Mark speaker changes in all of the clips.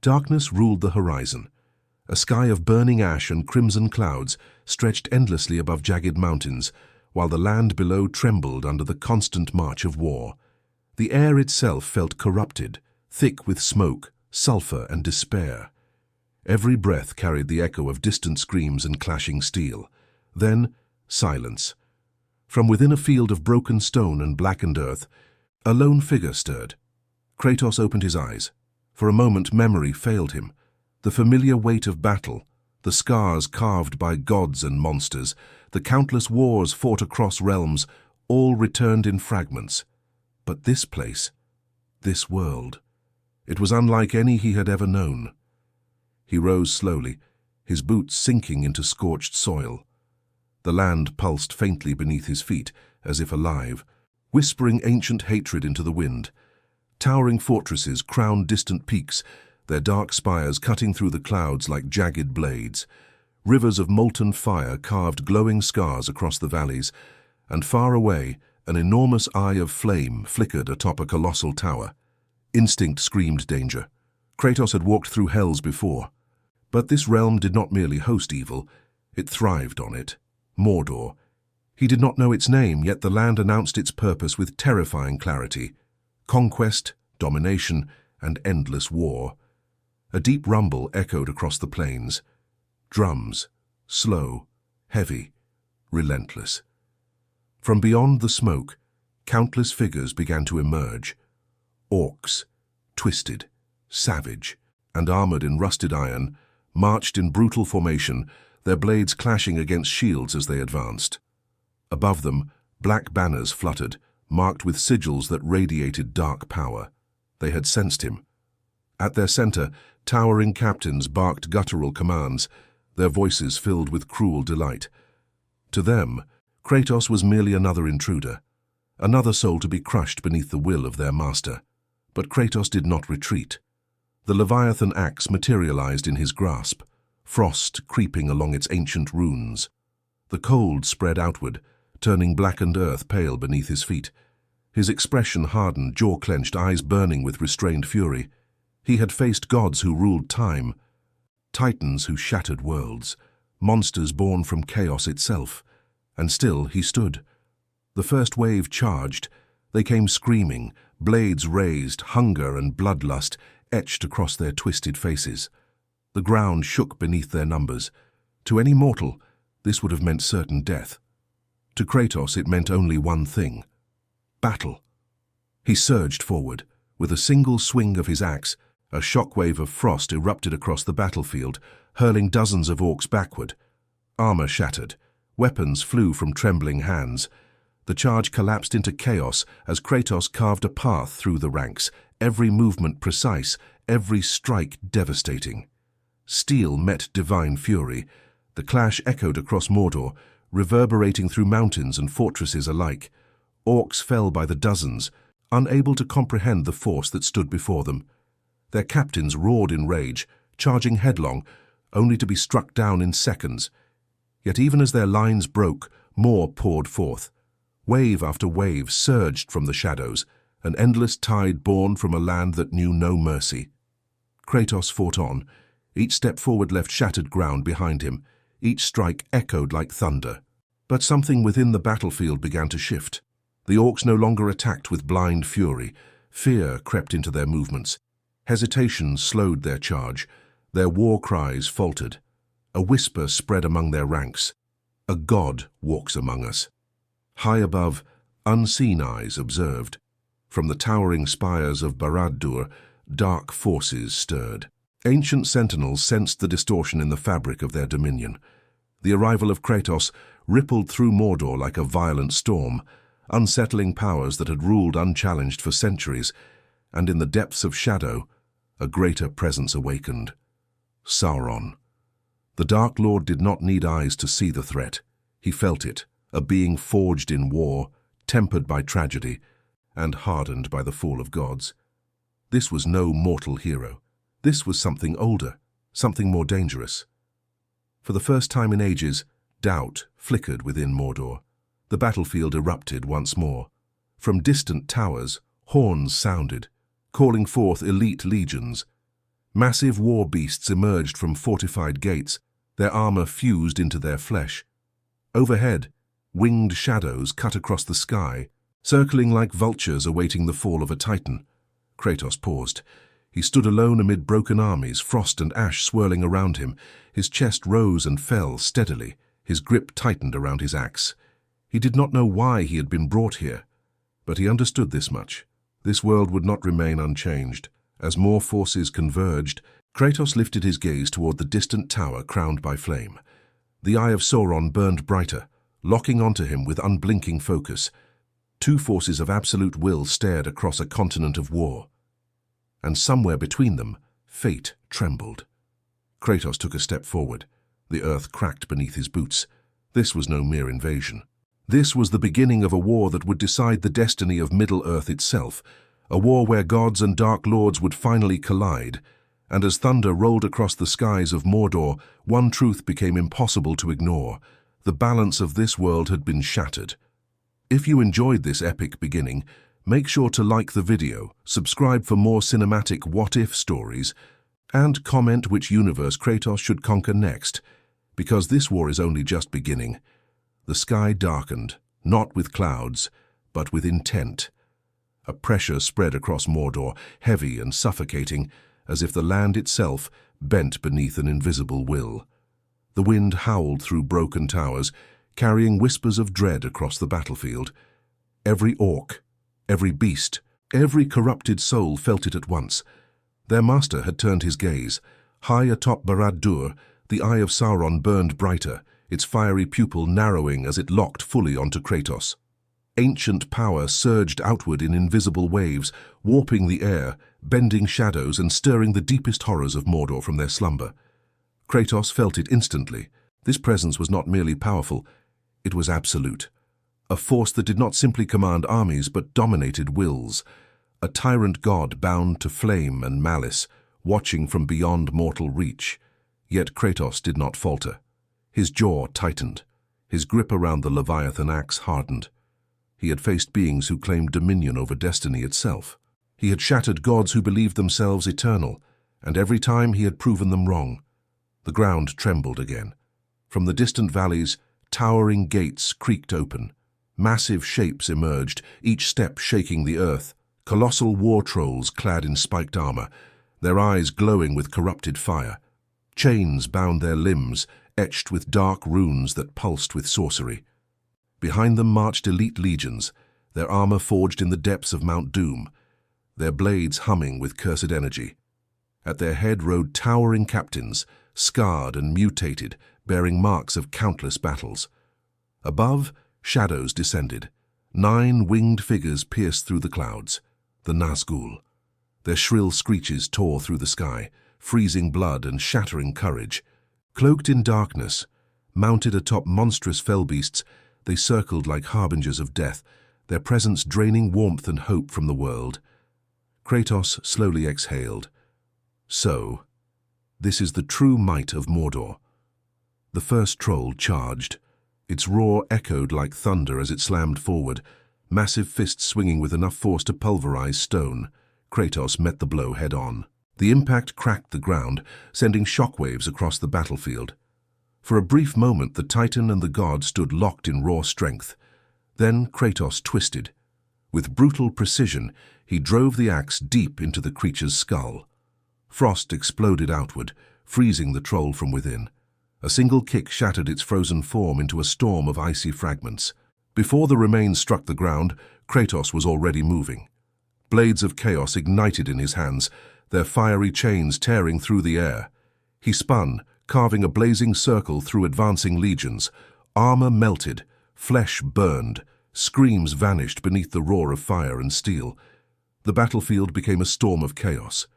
Speaker 1: Darkness ruled the horizon. A sky of burning ash and crimson clouds stretched endlessly above jagged mountains, while the land below trembled under the constant march of war. The air itself felt corrupted, thick with smoke, sulfur, and despair. Every breath carried the echo of distant screams and clashing steel. Then, silence. From within a field of broken stone and blackened earth, a lone figure stirred. Kratos opened his eyes. For a moment, memory failed him. The familiar weight of battle, the scars carved by gods and monsters, the countless wars fought across realms, all returned in fragments. But this place, this world, it was unlike any he had ever known. He rose slowly, his boots sinking into scorched soil. The land pulsed faintly beneath his feet, as if alive, whispering ancient hatred into the wind. Towering fortresses crowned distant peaks, their dark spires cutting through the clouds like jagged blades. Rivers of molten fire carved glowing scars across the valleys, and far away, an enormous eye of flame flickered atop a colossal tower. Instinct screamed danger. Kratos had walked through hells before. But this realm did not merely host evil, it thrived on it. Mordor. He did not know its name, yet the land announced its purpose with terrifying clarity. Conquest, domination, and endless war. A deep rumble echoed across the plains. Drums, slow, heavy, relentless. From beyond the smoke, countless figures began to emerge. Orcs, twisted, savage, and armored in rusted iron, marched in brutal formation, their blades clashing against shields as they advanced. Above them, black banners fluttered, marked with sigils that radiated dark power. They had sensed him. At their center, towering captains barked guttural commands, their voices filled with cruel delight. To them, Kratos was merely another intruder, another soul to be crushed beneath the will of their master. But Kratos did not retreat. The Leviathan axe materialized in his grasp, frost creeping along its ancient runes. The cold spread outward, turning blackened earth pale beneath his feet. His expression hardened, jaw clenched, eyes burning with restrained fury. He had faced gods who ruled time, titans who shattered worlds, monsters born from chaos itself. And still he stood. The first wave charged. They came screaming, blades raised, hunger and bloodlust etched across their twisted faces. The ground shook beneath their numbers. To any mortal, this would have meant certain death. To Kratos, it meant only one thing: battle. He surged forward. With a single swing of his axe, a shockwave of frost erupted across the battlefield, hurling dozens of orcs backward. Armor shattered. Weapons flew from trembling hands. The charge collapsed into chaos as Kratos carved a path through the ranks, every movement precise, every strike devastating. Steel met divine fury. The clash echoed across Mordor, reverberating through mountains and fortresses alike. Orcs fell by the dozens, unable to comprehend the force that stood before them. Their captains roared in rage, charging headlong, only to be struck down in seconds. Yet even as their lines broke, more poured forth. Wave after wave surged from the shadows, an endless tide born from a land that knew no mercy. Kratos fought on. Each step forward left shattered ground behind him. Each strike echoed like thunder. But something within the battlefield began to shift. The orcs no longer attacked with blind fury. Fear crept into their movements. Hesitation slowed their charge. Their war cries faltered. A whisper spread among their ranks. A god walks among us. High above, unseen eyes observed. From the towering spires of Barad-dûr, dark forces stirred. Ancient sentinels sensed the distortion in the fabric of their dominion. The arrival of Kratos rippled through Mordor like a violent storm, unsettling powers that had ruled unchallenged for centuries, and in the depths of shadow, a greater presence awakened. Sauron. The Dark Lord did not need eyes to see the threat. He felt it, a being forged in war, tempered by tragedy, and hardened by the fall of gods. This was no mortal hero. This was something older, something more dangerous. For the first time in ages, doubt flickered within Mordor. The battlefield erupted once more. From distant towers, horns sounded, calling forth elite legions. Massive war beasts emerged from fortified gates, their armor fused into their flesh. Overhead, winged shadows cut across the sky, circling like vultures awaiting the fall of a titan. Kratos paused. He stood alone amid broken armies, frost and ash swirling around him. His chest rose and fell steadily, his grip tightened around his axe. He did not know why he had been brought here, but he understood this much. This world would not remain unchanged. As more forces converged, Kratos lifted his gaze toward the distant tower crowned by flame. The eye of Sauron burned brighter, locking onto him with unblinking focus. Two forces of absolute will stared across a continent of war. And somewhere between them, fate trembled. Kratos took a step forward. The earth cracked beneath his boots. This was no mere invasion. This was the beginning of a war that would decide the destiny of Middle-earth itself, a war where gods and dark lords would finally collide. And as thunder rolled across the skies of Mordor, one truth became impossible to ignore. The balance of this world had been shattered. If you enjoyed this epic beginning, make sure to like the video, subscribe for more cinematic what-if stories, and comment which universe Kratos should conquer next, because this war is only just beginning. The sky darkened, not with clouds, but with intent. A pressure spread across Mordor, heavy and suffocating, as if the land itself bent beneath an invisible will. The wind howled through broken towers, carrying whispers of dread across the battlefield. Every orc, every beast, every corrupted soul felt it at once. Their master had turned his gaze. High atop Barad-dûr, the eye of Sauron burned brighter, its fiery pupil narrowing as it locked fully onto Kratos. Ancient power surged outward in invisible waves, warping the air, bending shadows and stirring the deepest horrors of Mordor from their slumber. Kratos felt it instantly. This presence was not merely powerful, it was absolute. A force that did not simply command armies but dominated wills. A tyrant god bound to flame and malice, watching from beyond mortal reach. Yet Kratos did not falter. His jaw tightened. His grip around the Leviathan axe hardened. He had faced beings who claimed dominion over destiny itself. He had shattered gods who believed themselves eternal, and every time he had proven them wrong. The ground trembled again. From the distant valleys, towering gates creaked open. Massive shapes emerged, each step shaking the earth. Colossal war trolls clad in spiked armor, their eyes glowing with corrupted fire. Chains bound their limbs, etched with dark runes that pulsed with sorcery. Behind them marched elite legions, their armor forged in the depths of Mount Doom, their blades humming with cursed energy. At their head rode towering captains, scarred and mutated, bearing marks of countless battles. Above, shadows descended. 9 winged figures pierced through the clouds, the Nazgûl. Their shrill screeches tore through the sky, freezing blood and shattering courage. Cloaked in darkness, mounted atop monstrous fell beasts, they circled like harbingers of death, their presence draining warmth and hope from the world. Kratos slowly exhaled. So, this is the true might of Mordor. The first troll charged. Its roar echoed like thunder as it slammed forward, massive fists swinging with enough force to pulverize stone. Kratos met the blow head-on. The impact cracked the ground, sending shockwaves across the battlefield. For a brief moment, the Titan and the god stood locked in raw strength. Then Kratos twisted. With brutal precision, he drove the axe deep into the creature's skull. Frost exploded outward, freezing the troll from within. A single kick shattered its frozen form into a storm of icy fragments. Before the remains struck the ground, Kratos was already moving. Blades of chaos ignited in his hands, their fiery chains tearing through the air. He spun, carving a blazing circle through advancing legions. Armor melted, flesh burned, screams vanished beneath the roar of fire and steel. The battlefield became a storm of chaos.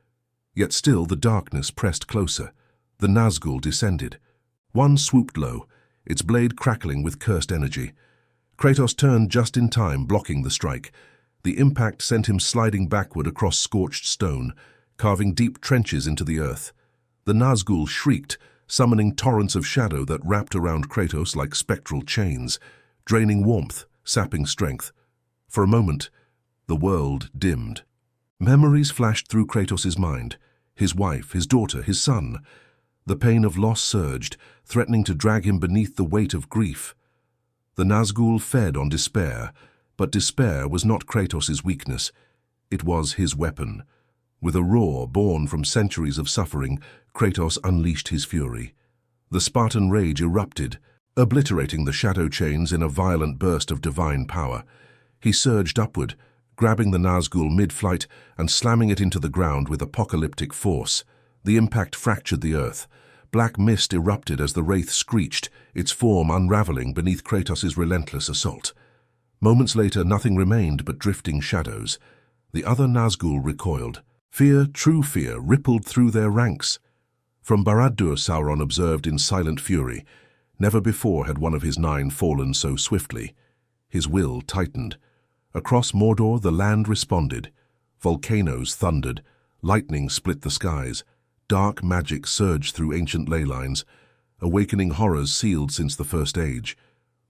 Speaker 1: Yet still the darkness pressed closer. The Nazgûl descended. One swooped low, its blade crackling with cursed energy. Kratos turned just in time, blocking the strike. The impact sent him sliding backward across scorched stone, carving deep trenches into the earth. The Nazgûl shrieked, summoning torrents of shadow that wrapped around Kratos like spectral chains, draining warmth, sapping strength. For a moment, the world dimmed. Memories flashed through Kratos' mind. his wife, his daughter, his son. The pain of loss surged, threatening to drag him beneath the weight of grief. The Nazgûl fed on despair, but despair was not Kratos' weakness. It was his weapon. With a roar born from centuries of suffering, Kratos unleashed his fury. The Spartan rage erupted, obliterating the shadow chains in a violent burst of divine power. He surged upward, grabbing the Nazgûl mid-flight and slamming it into the ground with apocalyptic force. The impact fractured the earth. Black mist erupted as the wraith screeched, its form unraveling beneath Kratos' relentless assault. Moments later, nothing remained but drifting shadows. The other Nazgûl recoiled. Fear, true fear, rippled through their ranks. From Barad-dûr, Sauron observed in silent fury. Never before had one of his 9 fallen so swiftly. His will tightened. Across Mordor, the land responded. Volcanoes thundered. Lightning split the skies. Dark magic surged through ancient ley lines. Awakening horrors sealed since the First Age.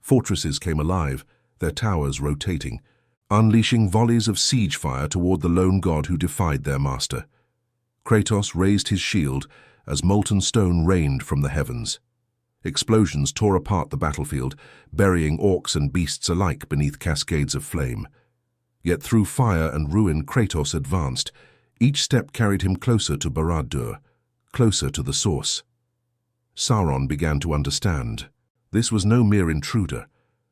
Speaker 1: Fortresses came alive, their towers rotating, unleashing volleys of siege fire toward the lone god who defied their master. Kratos raised his shield as molten stone rained from the heavens. Explosions tore apart the battlefield, burying orcs and beasts alike beneath cascades of flame. Yet through fire and ruin Kratos advanced. Each step carried him closer to Barad-dûr, closer to the source. Sauron began to understand. This was no mere intruder.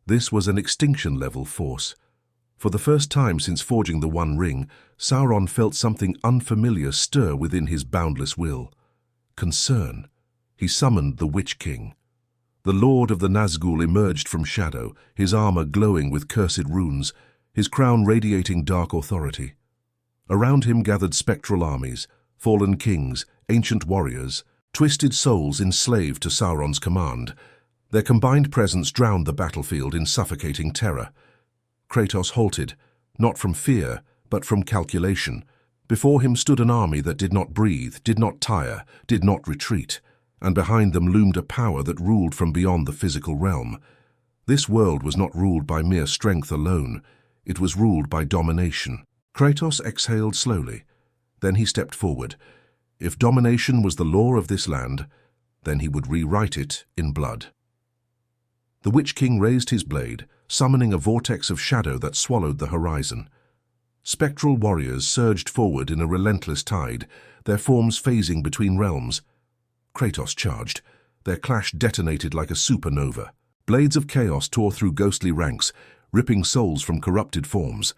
Speaker 1: This was an extinction-level force. For the first time since forging the One Ring, Sauron felt something unfamiliar stir within his boundless will. Concern. He summoned the Witch King. The Lord of the Nazgûl emerged from shadow, his armor glowing with cursed runes, his crown radiating dark authority. Around him gathered spectral armies, fallen kings, ancient warriors, twisted souls enslaved to Sauron's command. Their combined presence drowned the battlefield in suffocating terror. Kratos halted, not from fear, but from calculation. Before him stood an army that did not breathe, did not tire, did not retreat, and behind them loomed a power that ruled from beyond the physical realm. This world was not ruled by mere strength alone. It was ruled by domination. Kratos exhaled slowly. Then he stepped forward. If domination was the law of this land, then he would rewrite it in blood. The Witch King raised his blade, summoning a vortex of shadow that swallowed the horizon. Spectral warriors surged forward in a relentless tide, their forms phasing between realms. Kratos charged. Their clash detonated like a supernova. Blades of chaos tore through ghostly ranks, ripping souls from corrupted forms.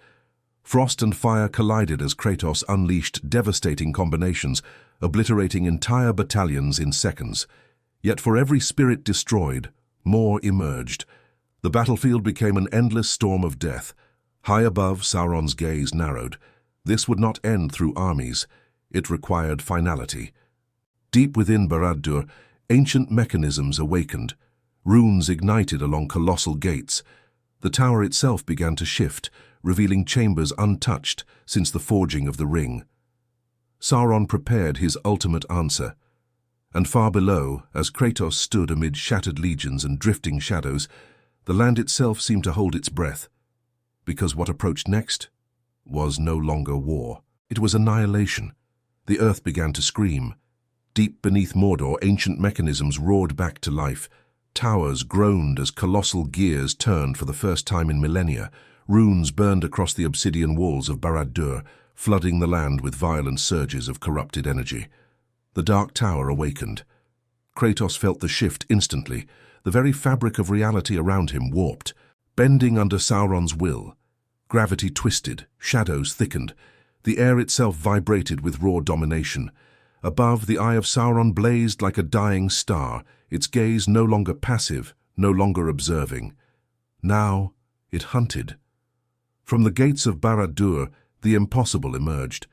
Speaker 1: Frost and fire collided as Kratos unleashed devastating combinations, obliterating entire battalions in seconds. Yet for every spirit destroyed, more emerged. The battlefield became an endless storm of death. High above, Sauron's gaze narrowed. This would not end through armies. It required finality. Deep within Barad-dûr, ancient mechanisms awakened. Runes ignited along colossal gates. The tower itself began to shift, revealing chambers untouched since the forging of the ring. Sauron prepared his ultimate answer. And far below, as Kratos stood amid shattered legions and drifting shadows, the land itself seemed to hold its breath. Because what approached next was no longer war. It was annihilation. The earth began to scream. Deep beneath Mordor, ancient mechanisms roared back to life. Towers groaned as colossal gears turned for the first time in millennia. Runes burned across the obsidian walls of Barad-dûr, flooding the land with violent surges of corrupted energy. The Dark Tower awakened. Kratos felt the shift instantly. The very fabric of reality around him warped, bending under Sauron's will. Gravity twisted, shadows thickened. The air itself vibrated with raw domination. Above, the eye of Sauron blazed like a dying star, its gaze no longer passive, no longer observing. Now it hunted. From the gates of Barad-dûr, the impossible emerged.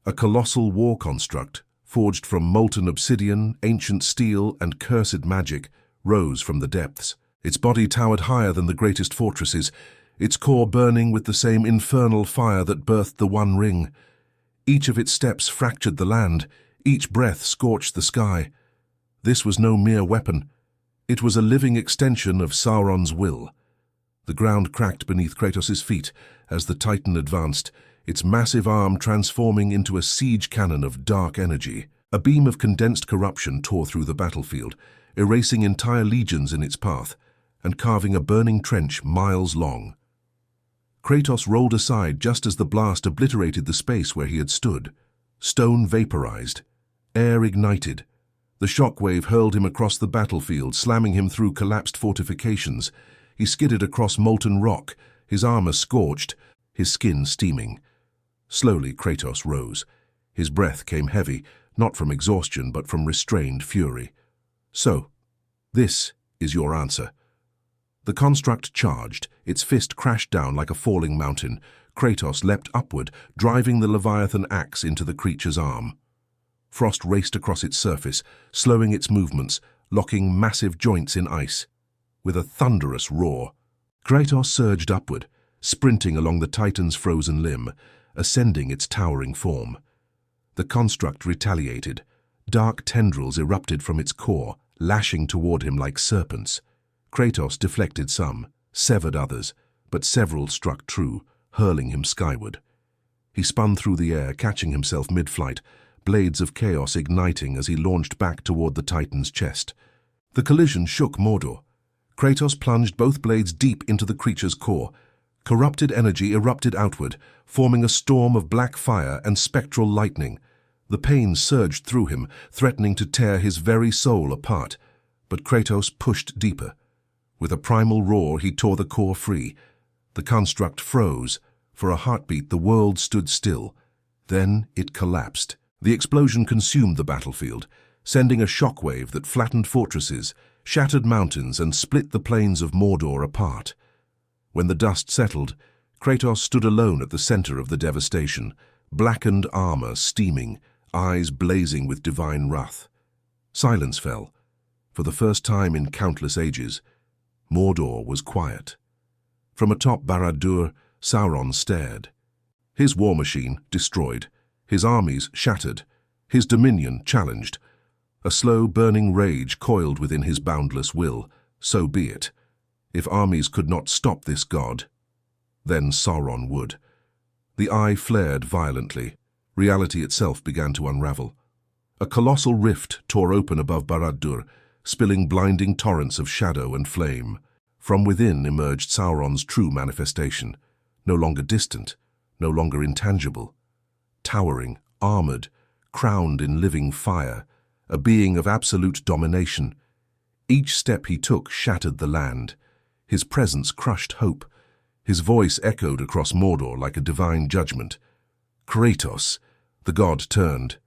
Speaker 1: A colossal war construct, forged from molten obsidian, ancient steel, and cursed magic, rose from the depths. Its body towered higher than the greatest fortresses, its core burning with the same infernal fire that birthed the One Ring. Each of its steps fractured the land, each breath scorched the sky. This was no mere weapon. It was a living extension of Sauron's will. The ground cracked beneath Kratos' feet as the Titan advanced, its massive arm transforming into a siege cannon of dark energy. A beam of condensed corruption tore through the battlefield, erasing entire legions in its path, and carving a burning trench miles long. Kratos rolled aside just as the blast obliterated the space where he had stood. Stone vaporized. Air ignited. The shockwave hurled him across the battlefield, slamming him through collapsed fortifications. He skidded across molten rock, his armor scorched, his skin steaming. Slowly, Kratos rose. His breath came heavy, not from exhaustion but from restrained fury. "So, this is your answer." The construct charged, its fist crashed down like a falling mountain. Kratos leapt upward, driving the Leviathan axe into the creature's arm. Frost raced across its surface, slowing its movements, locking massive joints in ice. With a thunderous roar, Kratos surged upward, sprinting along the Titan's frozen limb, ascending its towering form. The construct retaliated. Dark tendrils erupted from its core, lashing toward him like serpents. Kratos deflected some, severed others, but several struck true, hurling him skyward. He spun through the air, catching himself mid-flight, blades of chaos igniting as he launched back toward the Titan's chest. The collision shook Mordor. Kratos plunged both blades deep into the creature's core. Corrupted energy erupted outward, forming a storm of black fire and spectral lightning. The pain surged through him, threatening to tear his very soul apart. But Kratos pushed deeper. With a primal roar, he tore the core free. The construct froze. For a heartbeat, the world stood still. Then it collapsed. The explosion consumed the battlefield, sending a shockwave that flattened fortresses, shattered mountains, and split the plains of Mordor apart. When the dust settled, Kratos stood alone at the center of the devastation, blackened armor steaming, eyes blazing with divine wrath. Silence fell. For the first time in countless ages, Mordor was quiet. From atop Barad-dûr, Sauron stared. His war machine destroyed, his armies shattered, his dominion challenged. A slow, burning rage coiled within his boundless will. So be it. If armies could not stop this god, then Sauron would. The eye flared violently. Reality itself began to unravel. A colossal rift tore open above Barad-dûr, spilling blinding torrents of shadow and flame. From within emerged Sauron's true manifestation, no longer distant, no longer intangible. Towering, armored, crowned in living fire, a being of absolute domination. Each step he took shattered the land. His presence crushed hope. His voice echoed across Mordor like a divine judgment. Kratos, the god turned.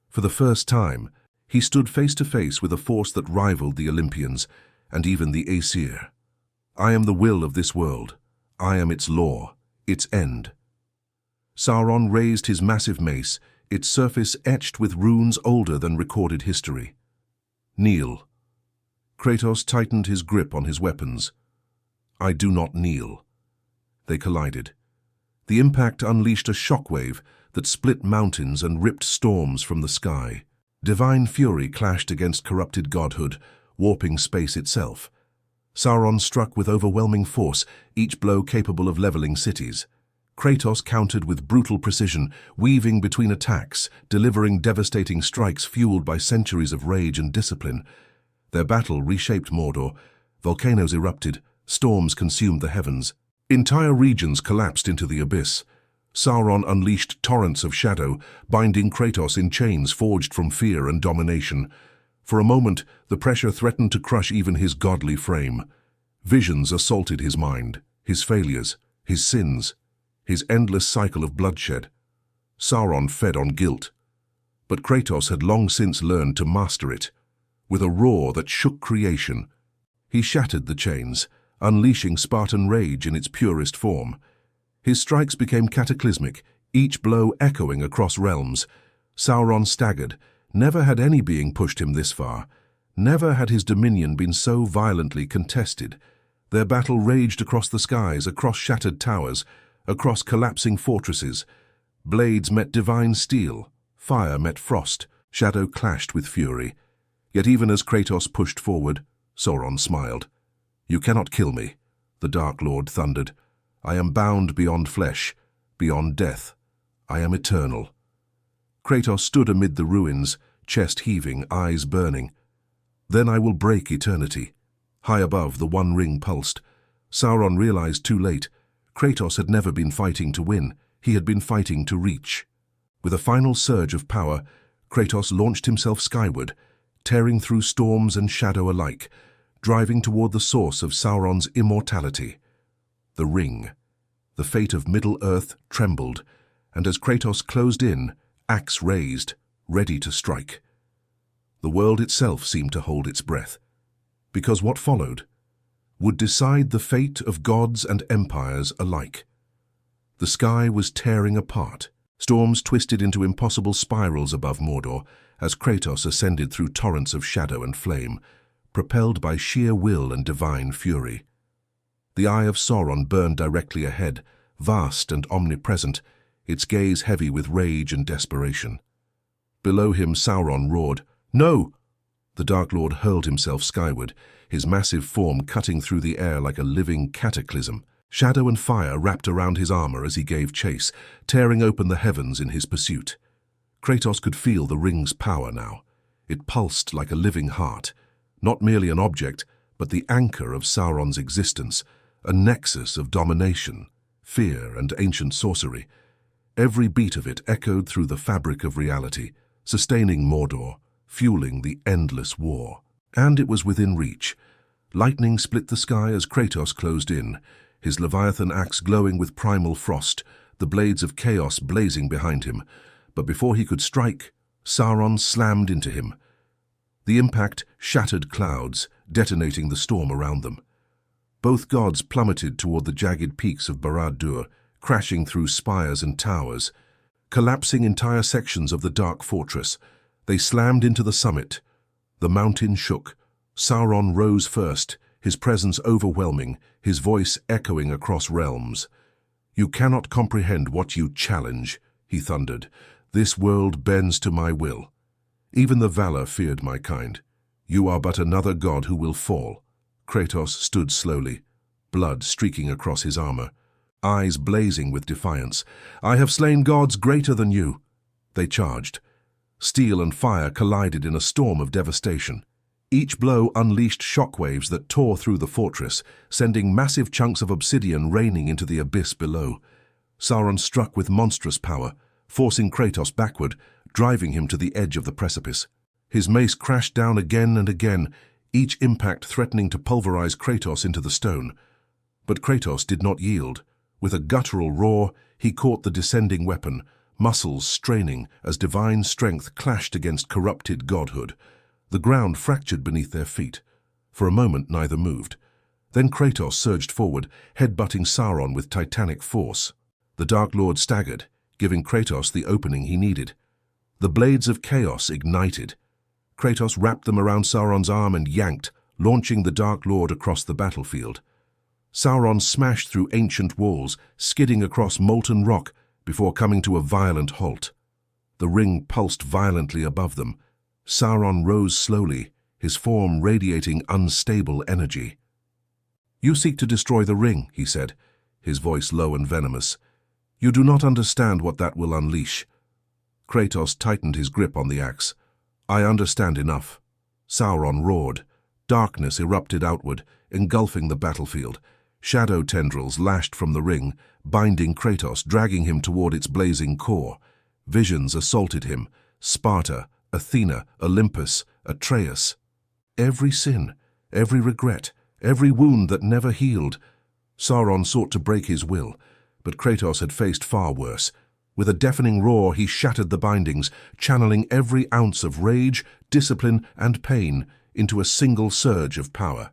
Speaker 1: For the first time, he stood face to face with a force that rivaled the Olympians and even the Aesir. "I am the will of this world. I am its law, its end." Sauron raised his massive mace, its surface etched with runes older than recorded history. "Kneel." Kratos tightened his grip on his weapons. "I do not kneel." They collided. The impact unleashed a shockwave that split mountains and ripped storms from the sky. Divine fury clashed against corrupted godhood, warping space itself. Sauron struck with overwhelming force, each blow capable of leveling cities. Kratos countered with brutal precision, weaving between attacks, delivering devastating strikes fueled by centuries of rage and discipline. Their battle reshaped Mordor. Volcanoes erupted, storms consumed the heavens. Entire regions collapsed into the abyss. Sauron unleashed torrents of shadow, binding Kratos in chains forged from fear and domination. For a moment, the pressure threatened to crush even his godly frame. Visions assaulted his mind, his failures, his sins, his endless cycle of bloodshed. Sauron fed on guilt. But Kratos had long since learned to master it. With a roar that shook creation, he shattered the chains, unleashing Spartan rage in its purest form. His strikes became cataclysmic, each blow echoing across realms. Sauron staggered. Never had any being pushed him this far. Never had his dominion been so violently contested. Their battle raged across the skies, across shattered towers, across collapsing fortresses. Blades met divine steel, fire met frost, shadow clashed with fury. Yet even as Kratos pushed forward, Sauron smiled. "You cannot kill me," the Dark Lord thundered. "I am bound beyond flesh, beyond death. I am eternal." Kratos stood amid the ruins, chest heaving, eyes burning. "Then I will break eternity." High above, the One Ring pulsed. Sauron realized too late. Kratos had never been fighting to win. He had been fighting to reach. With a final surge of power, Kratos launched himself skyward, tearing through storms and shadow alike, driving toward the source of Sauron's immortality. The ring. The fate of Middle-earth trembled, and as Kratos closed in, axe raised, ready to strike. The world itself seemed to hold its breath, because what followed would decide the fate of gods and empires alike. The sky was tearing apart. Storms twisted into impossible spirals above Mordor as Kratos ascended through torrents of shadow and flame, propelled by sheer will and divine fury. The eye of Sauron burned directly ahead, vast and omnipresent, its gaze heavy with rage and desperation. Below him, Sauron roared, "No!" The Dark Lord hurled himself skyward, his massive form cutting through the air like a living cataclysm. Shadow and fire wrapped around his armor as he gave chase, tearing open the heavens in his pursuit. Kratos could feel the ring's power now. It pulsed like a living heart, not merely an object, but the anchor of Sauron's existence, a nexus of domination, fear, and ancient sorcery. Every beat of it echoed through the fabric of reality, sustaining Mordor, fueling the endless war. And it was within reach. Lightning split the sky as Kratos closed in, his Leviathan axe glowing with primal frost, the blades of chaos blazing behind him. But before he could strike, Sauron slammed into him. The impact shattered clouds, detonating the storm around them. Both gods plummeted toward the jagged peaks of Barad-dûr, crashing through spires and towers, collapsing entire sections of the dark fortress. They slammed into the summit. The mountain shook. Sauron rose first, his presence overwhelming, his voice echoing across realms. "You cannot comprehend what you challenge," he thundered. "This world bends to my will. Even the Valar feared my kind. You are but another god who will fall." Kratos stood slowly, blood streaking across his armor, eyes blazing with defiance. "I have slain gods greater than you." They charged. Steel and fire collided in a storm of devastation. Each blow unleashed shockwaves that tore through the fortress, sending massive chunks of obsidian raining into the abyss below. Sauron struck with monstrous power, forcing Kratos backward, driving him to the edge of the precipice. His mace crashed down again and again, each impact threatening to pulverize Kratos into the stone. But Kratos did not yield. With a guttural roar, he caught the descending weapon, muscles straining as divine strength clashed against corrupted godhood. The ground fractured beneath their feet. For a moment, neither moved. Then Kratos surged forward, headbutting Sauron with titanic force. The Dark Lord staggered, giving Kratos the opening he needed. The blades of chaos ignited. Kratos wrapped them around Sauron's arm and yanked, launching the Dark Lord across the battlefield. Sauron smashed through ancient walls, skidding across molten rock before coming to a violent halt. The ring pulsed violently above them. Sauron rose slowly, his form radiating unstable energy. "You seek to destroy the ring," he said, his voice low and venomous. "You do not understand what that will unleash." Kratos tightened his grip on the axe. "I understand enough." Sauron roared. Darkness erupted outward, engulfing the battlefield. Shadow tendrils lashed from the ring, binding Kratos, dragging him toward its blazing core. Visions assaulted him. Sparta, Athena, Olympus, Atreus. Every sin, every regret, every wound that never healed. Sauron sought to break his will, but Kratos had faced far worse. With a deafening roar, he shattered the bindings, channeling every ounce of rage, discipline, and pain into a single surge of power.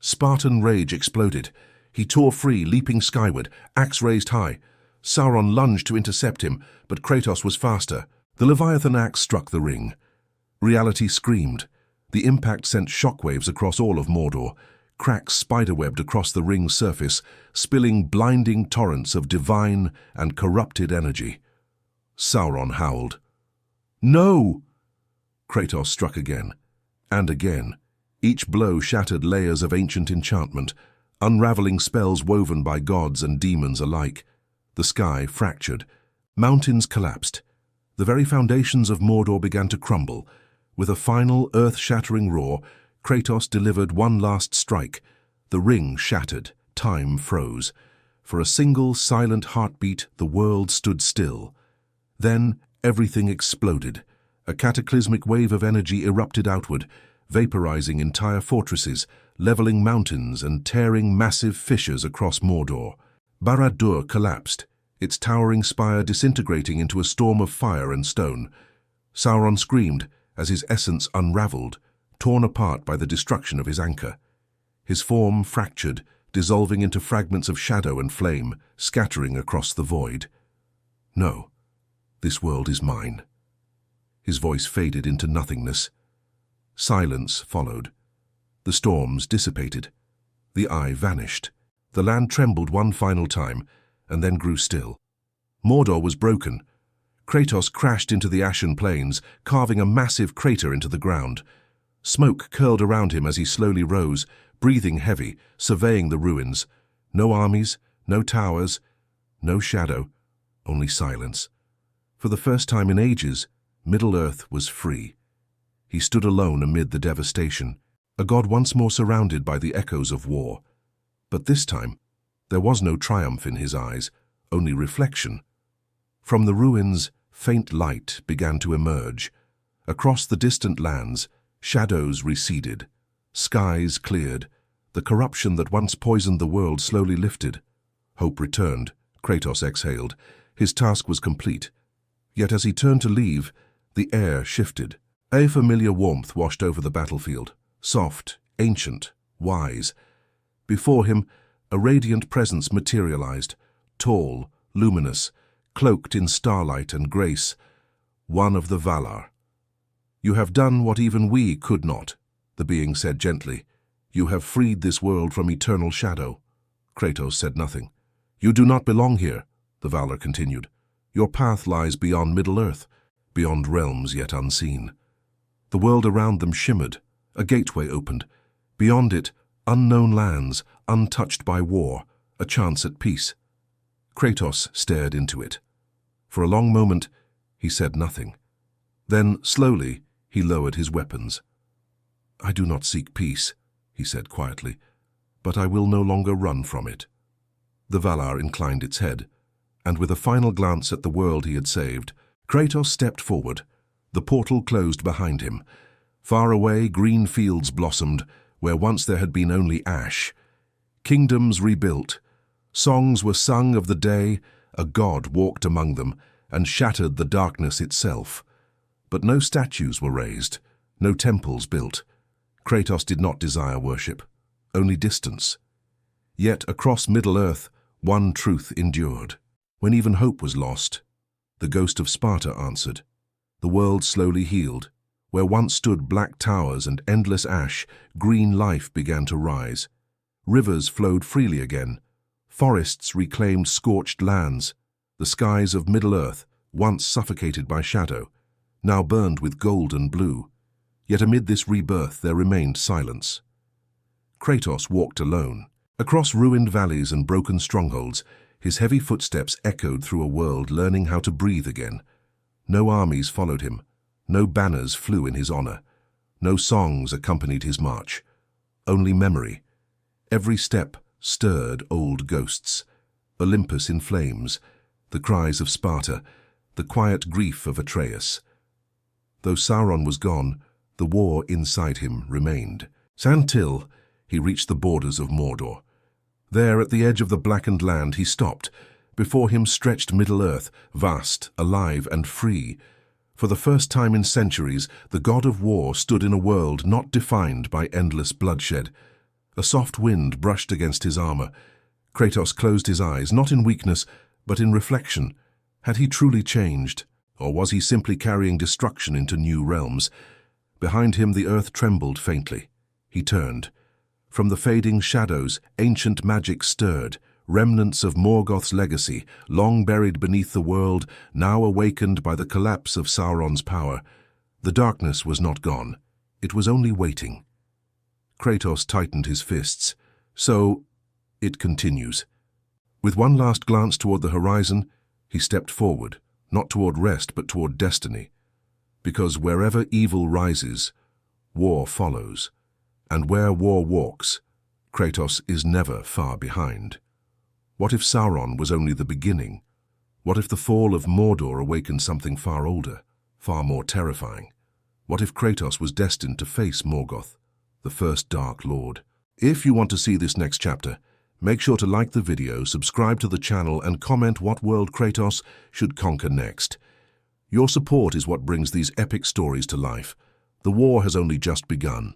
Speaker 1: Spartan rage exploded. He tore free, leaping skyward, axe raised high. Sauron lunged to intercept him, but Kratos was faster. The Leviathan axe struck the ring. Reality screamed. The impact sent shockwaves across all of Mordor. Cracks spiderwebbed across the ring's surface, spilling blinding torrents of divine and corrupted energy. Sauron howled. "No!" Kratos struck again, and again. Each blow shattered layers of ancient enchantment, unraveling spells woven by gods and demons alike. The sky fractured. Mountains collapsed. The very foundations of Mordor began to crumble. With a final, earth-shattering roar, Kratos delivered one last strike. The ring shattered. Time froze. For a single, silent heartbeat, the world stood still. Then, everything exploded. A cataclysmic wave of energy erupted outward, vaporizing entire fortresses, leveling mountains and tearing massive fissures across Mordor. Barad-dûr collapsed, its towering spire disintegrating into a storm of fire and stone. Sauron screamed as his essence unraveled, torn apart by the destruction of his anchor. His form fractured, dissolving into fragments of shadow and flame, scattering across the void. "No, this world is mine." His voice faded into nothingness. Silence followed. The storms dissipated. The eye vanished. The land trembled one final time, and then grew still. Mordor was broken. Kratos crashed into the ashen plains, carving a massive crater into the ground. Smoke curled around him as he slowly rose, breathing heavy, surveying the ruins. No armies, no towers, no shadow, only silence. For the first time in ages, Middle-earth was free. He stood alone amid the devastation, a god once more surrounded by the echoes of war. But this time, there was no triumph in his eyes, only reflection. From the ruins, faint light began to emerge. Across the distant lands, shadows receded. Skies cleared. The corruption that once poisoned the world slowly lifted. Hope returned. Kratos exhaled. His task was complete. Yet as he turned to leave, the air shifted. A familiar warmth washed over the battlefield. Soft, ancient, wise. Before him, a radiant presence materialized. Tall, luminous, cloaked in starlight and grace. One of the Valar. "You have done what even we could not," the being said gently. "You have freed this world from eternal shadow." Kratos said nothing. "You do not belong here," the Valar continued. "Your path lies beyond Middle-earth, beyond realms yet unseen." The world around them shimmered. A gateway opened. Beyond it, unknown lands, untouched by war, a chance at peace. Kratos stared into it. For a long moment, he said nothing. Then, slowly, he lowered his weapons. "I do not seek peace," he said quietly, "but I will no longer run from it." The Valar inclined its head, and with a final glance at the world he had saved, Kratos stepped forward. The portal closed behind him. Far away, green fields blossomed, where once there had been only ash. Kingdoms rebuilt. Songs were sung of the day a god walked among them and shattered the darkness itself. But no statues were raised, no temples built. Kratos did not desire worship, only distance. Yet across Middle-earth, one truth endured. When even hope was lost, the ghost of Sparta answered. The world slowly healed. Where once stood black towers and endless ash, green life began to rise. Rivers flowed freely again. Forests reclaimed scorched lands. The skies of Middle-earth, once suffocated by shadow, now burned with gold and blue. Yet amid this rebirth there remained silence. Kratos walked alone. Across ruined valleys and broken strongholds, his heavy footsteps echoed through a world learning how to breathe again. No armies followed him. No banners flew in his honor. No songs accompanied his march. Only memory. Every step stirred old ghosts. Olympus in flames, the cries of Sparta, the quiet grief of Atreus. Though Sauron was gone, the war inside him remained. Until he reached the borders of Mordor. There, at the edge of the blackened land, he stopped. Before him stretched Middle-earth, vast, alive, and free. For the first time in centuries, the god of war stood in a world not defined by endless bloodshed. A soft wind brushed against his armor. Kratos closed his eyes, not in weakness, but in reflection. Had he truly changed, or was he simply carrying destruction into new realms? Behind him the earth trembled faintly. He turned. From the fading shadows, ancient magic stirred. Remnants of Morgoth's legacy, long buried beneath the world, now awakened by the collapse of Sauron's power. The darkness was not gone. It was only waiting. Kratos tightened his fists. So, it continues. With one last glance toward the horizon, He stepped forward, not toward rest but toward destiny. Because wherever evil rises, war follows. And where war walks, Kratos is never far behind. What if Sauron was only the beginning? What if the fall of Mordor awakened something far older, far more terrifying? What if Kratos was destined to face Morgoth, the first Dark Lord? If you want to see this next chapter, make sure to like the video, subscribe to the channel, and comment what world Kratos should conquer next. Your support is what brings these epic stories to life. The war has only just begun.